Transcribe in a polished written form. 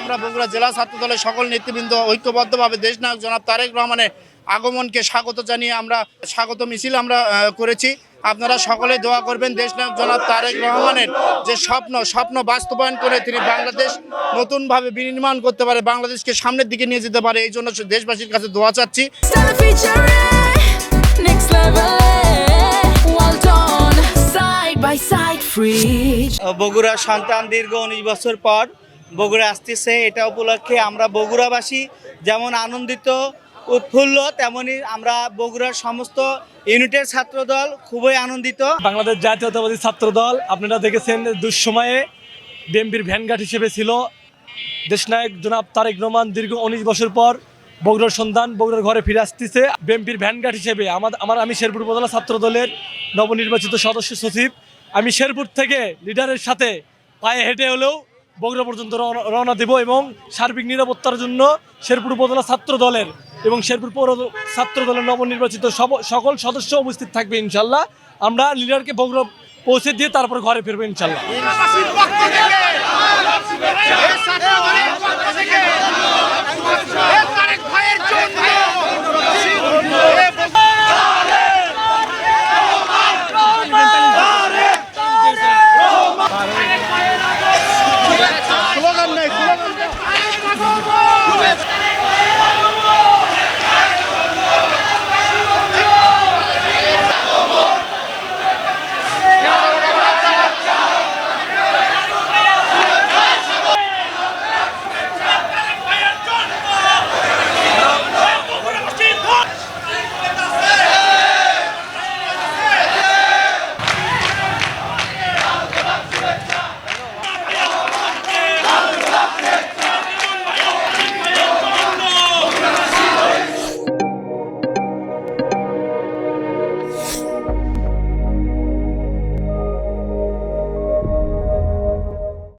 আমরা বগুড়া জেলা ছাত্র দলের সকল নেতৃবৃন্দ ঐক্যবদ্ধভাবে দেশনায়ক জনাব তারেক রহমানের আগমনকে স্বাগত জানিয়ে আমরা স্বাগত মিছিল করেছি। আপনারা সকলে দোয়া করবেন দেশনায়ক জনাব তারেক রহমানের যে স্বপ্ন বাস্তবায়ন করে তিনি বাংলাদেশ নতুনভাবে বিনির্মাণ করতে পারে, বাংলাদেশকে সামনের দিকে নিয়ে যেতে পারে, এই জন্য দেশবাসীর কাছে দোয়া চাচ্ছি। বগুড়া সন্তান দীর্ঘ 19 বছর পর বগুড়া আসতেছে, এটা উপলক্ষে আমরা বগুড়াবাসী যেমন আনন্দিত উৎফুল্ল, তেমনি আমরা বগুড়ার সমস্ত ইউনিটের ছাত্রদল খুবই আনন্দিত। বাংলাদেশ জাতীয়তাবাদী ছাত্রদল আপনারা দেখেছেন দুঃসময়ে বিএনপির ভ্যানগার্ড হিসেবে ছিল দেশনায়ক জনাব তারেক রহমান। দীর্ঘ 19 বছর পর বগুড়ার সন্তান বগুড়ার ঘরে ফিরে আসতেছে। বিএনপির ভ্যানগার্ড হিসেবে আমি শেরপুর উপজেলা ছাত্রদলের নবনির্বাচিত সদস্য সচিব। আমি শেরপুর থেকে লিডারের সাথে পায়ে হেঁটে হলেও বগুড়া পর্যন্ত রওনা দেব এবং সার্বিক নিরাপত্তার জন্য শেরপুর উপজেলা ছাত্র দলের এবং শেরপুর পৌর ছাত্র দলের নবনির্বাচিত সকল সদস্য উপস্থিত থাকবে ইনশাল্লাহ। আমরা লিডারকে বগুড়া পৌঁছে দিয়ে তারপর ঘরে ফিরবো ইনশাল্লাহ।